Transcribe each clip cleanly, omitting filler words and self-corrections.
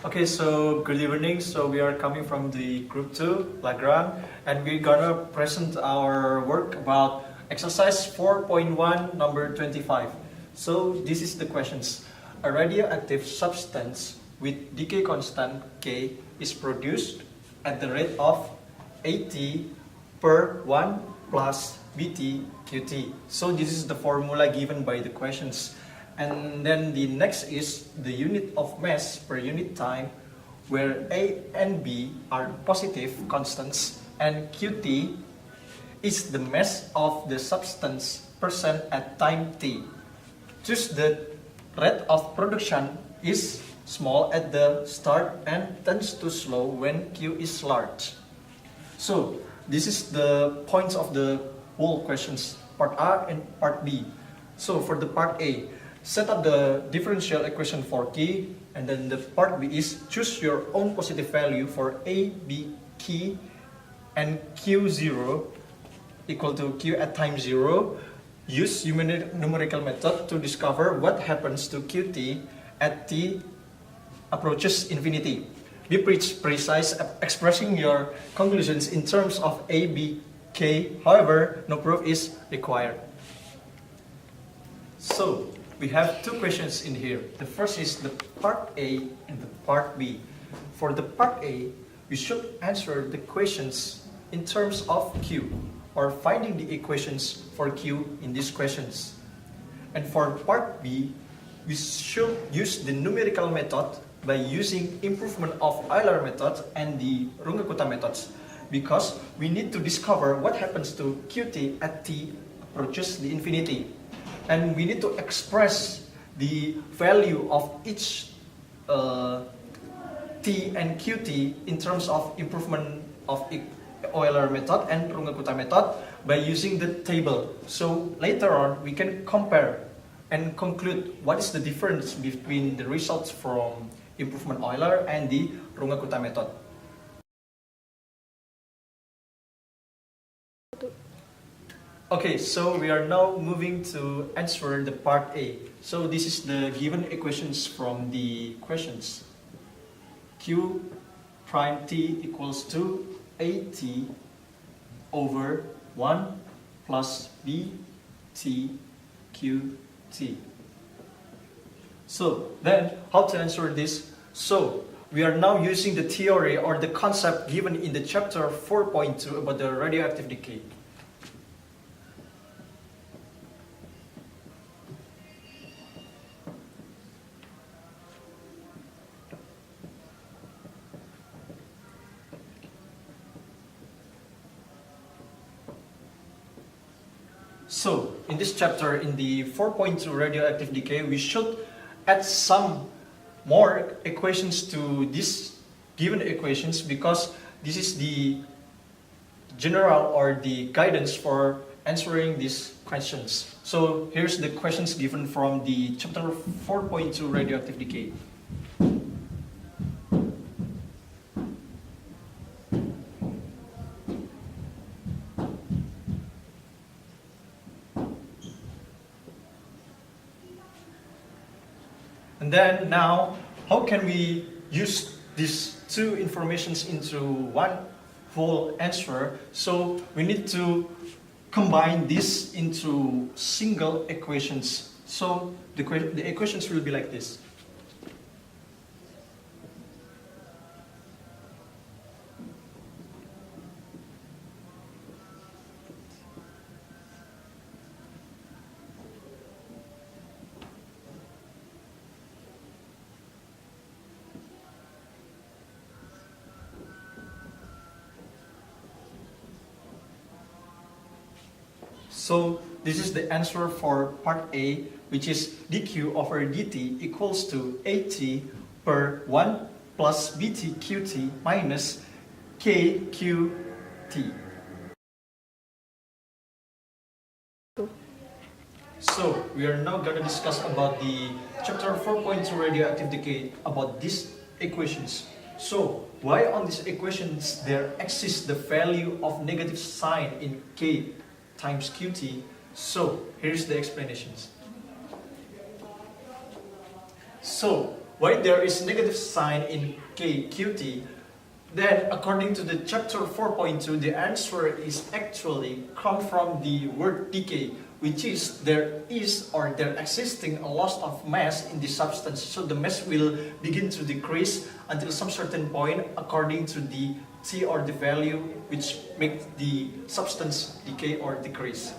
Okay, so good evening. So we are coming from the group 2, Lagrange, and we're gonna present our work about exercise 4.1, number 25. So this is the questions. A radioactive substance with decay constant K is produced at the rate of AT per 1 plus BT QT. So this is the formula given by the questions. And then the next is the unit of mass per unit time, where A and B are positive constants and Qt is the mass of the substance percent at time t. Thus the rate of production is small at the start and tends to slow when Q is large. So this is the points of the whole questions, part A and part B. So for the part A, set up the differential equation for K, and then the part B is choose your own positive value for A, B, K, and Q0 equal to Q at time 0. Use numerical method to discover what happens to Qt at t approaches infinity. Be precise expressing your conclusions in terms of A, B, K. However, no proof is required. So we have two questions in here. The first is the part A and the part B. For the part A, we should answer the questions in terms of Q, or finding the equations for Q in these questions. And for part B, we should use the numerical method by using improvement of Euler method and the Runge-Kutta methods, because we need to discover what happens to Qt at t approaches the infinity. And we need to express the value of each t and qt in terms of improvement of Euler method and Runge-Kutta method by using the table. So later on we can compare and conclude what is the difference between the results from improvement Euler and the Runge-Kutta method. Okay, so we are now moving to answer the part A. So this is the given equations from the questions. Q prime t equals to AT over 1 plus BT QT. So then, how to answer this? So we are now using the theory or the concept given in the chapter 4.2 about the radioactive decay. So, in this chapter, in the 4.2 radioactive decay, we should add some more equations to these given equations, because this is the general or the guidance for answering these questions. So, here's the questions given from the chapter 4.2 radioactive decay. And then now, how can we use these two informations into one whole answer? So we need to combine this into single equations. So the equations will be like this. So this is the answer for part A, which is dq over dt equals to AT per 1 plus BT QT minus KQT. So we are now going to discuss about the chapter 4.2 radioactive decay about these equations. So why on these equations there exists the value of negative sign in K times Qt? So here's the explanations. So why there is negative sign in KQT, then according to the chapter 4.2, the answer is actually come from the word decay, which is there is or there existing a loss of mass in the substance. So the mass will begin to decrease until some certain point according to the T or the value which makes the substance decay or decrease.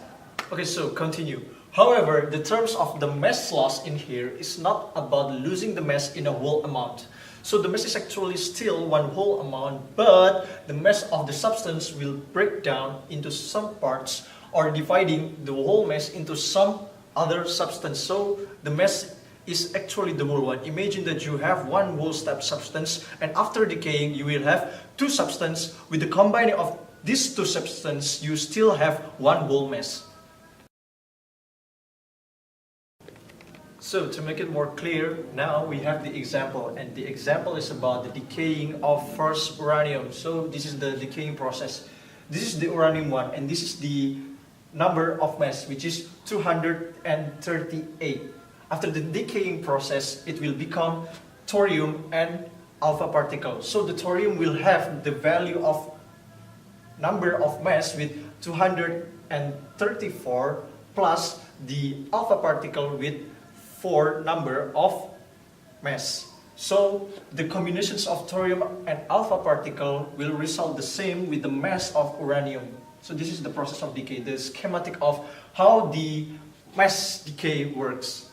Okay, so continue. However, the terms of the mass loss in here is not about losing the mass in a whole amount. So the mass is actually still one whole amount, but the mass of the substance will break down into some parts or dividing the whole mass into some other substance. So the mass is actually the whole one. Imagine that you have one whole substance, and after decaying you will have two substances. With the combining of these two substances, you still have one whole mass. So to make it more clear, now we have the example, and the example is about the decaying of first uranium. So this is the decaying process. This is the uranium one, and this is the number of mass, which is 238. After the decaying process, it will become thorium and alpha particle. So the thorium will have the value of number of mass with 234 plus the alpha particle with 4 number of mass. So the combinations of thorium and alpha particle will result the same with the mass of uranium. So this is the process of decay, the schematic of how the mass decay works.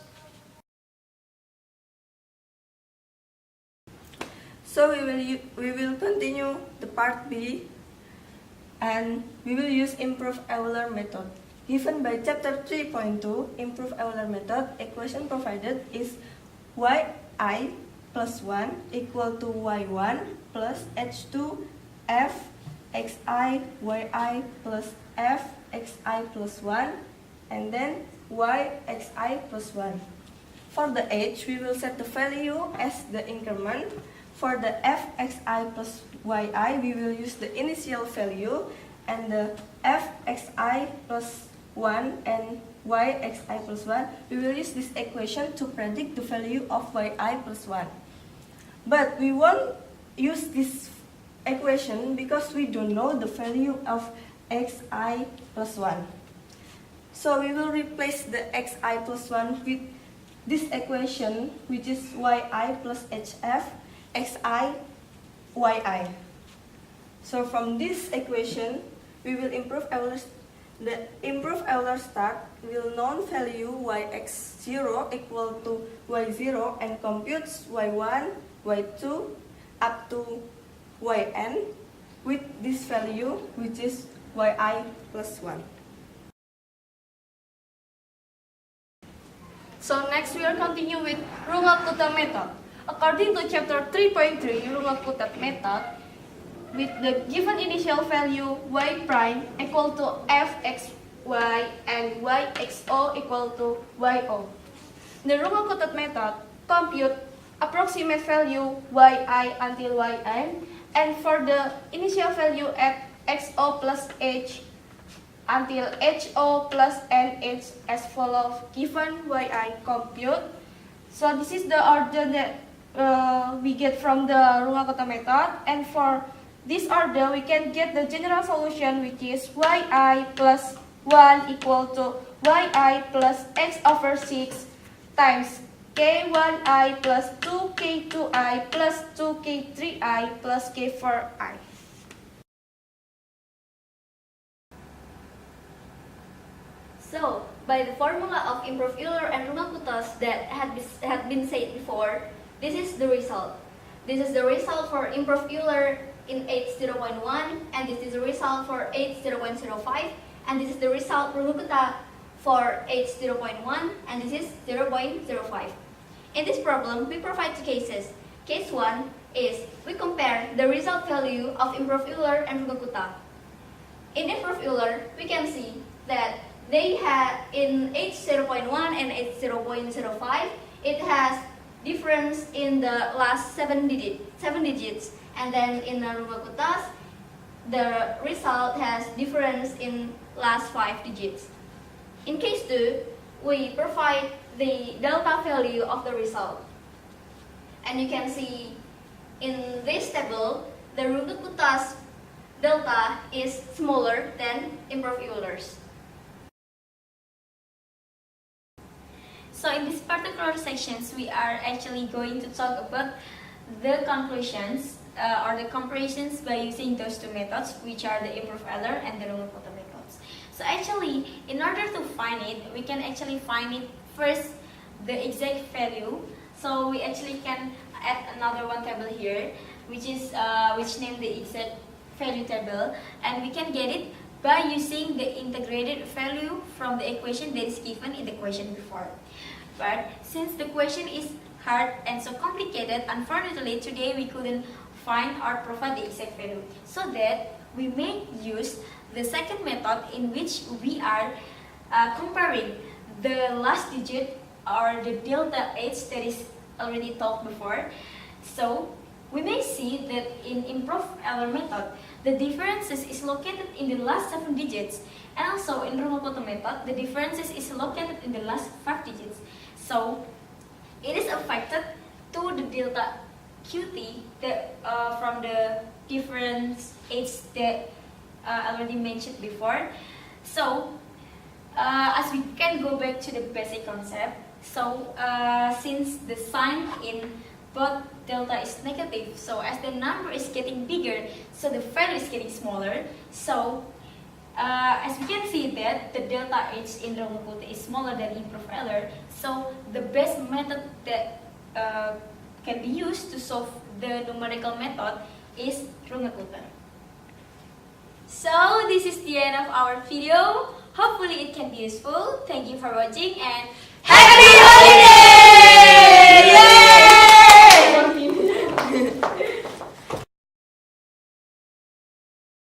So we will continue the part B, and we will use improved Euler method. Given by chapter 3.2, improved Euler method, equation provided is yi plus 1 equal to y1 plus h2 f xi yi plus f xi plus 1, and then y xi plus 1. For the h, we will set the value as the increment. For the f xi plus yi, we will use the initial value, and the f xi plus 1 and y xi plus 1, we will use this equation to predict the value of yi plus 1. But we won't use this equation because we don't know the value of xi plus 1. So we will replace the xi plus 1 with this equation, which is yi plus hf xi yi. So from this equation, we will improve the improved Euler start will known value yx0 equal to y0 and computes y1, y2 up to yn with this value, which is yi plus 1. So next we will continue with Runge-Kutta method. According to chapter 3.3, Runge-Kutta method, with the given initial value y prime equal to fxy and yxo equal to yo. The Runge-Kutta method compute approximate value yi until yn, and for the initial value at xo plus h until ho plus nh as follows. Given yi compute. So this is the order that we get from the Runge-Kutta method, and for this order, we can get the general solution, which is yi plus 1 equal to yi plus x over 6 times k1i plus 2k2i plus 2k3i plus k4i. So, by the formula of improved Euler and Runge-Kuttas that had been said before, this is the result. This is the result for improved Euler in H0.1, and this is the result for H0.05, and this is the result for Runge-Kutta for H0.1, and this is 0.05. In this problem, we provide two cases. Case 1 is we compare the result value of improved Euler and Runge-Kutta. In improved Euler, we can see that they had in H0.1 and H0.05, it has difference in the last 7 digits. And then in the Runge-Kuttas, the result has difference in last 5 digits. In case 2, we provide the delta value of the result. And you can see in this table, the Runge-Kutlas delta is smaller than improved Euler's. So in this particular sections, we are actually going to talk about the conclusions or the comparisons by using those two methods, which are the improved Euler and the Runge-Kutlas methods. So actually, in order to find it, we can actually find it first the exact value. So we actually can add another one table here, which is which named the exact value table, and we can get it by using the integrated value from the equation that is given in the question before. But since the question is hard and so complicated, unfortunately today we couldn't find or provide the exact value. So that we may use the second method in which we are comparing the last digit or the delta H that is already taught before. So we may see that in improved Euler method, the differences is located in the last 7 digits, and also in Runge-Kutlas method, the differences is located in the last 5 digits. So it is affected to the delta QT from the difference H that already mentioned before. So as we can go back to the basic concept, so since the sign in both delta is negative, so as the number is getting bigger, so the value is getting smaller. So as we can see that the delta H in Runge-Kutlas is smaller than improved Euler, so the best method that can be used to solve the numerical method is Runge-Kutlas. So this is the end of our video. Hopefully it can be useful. Thank you for watching and happy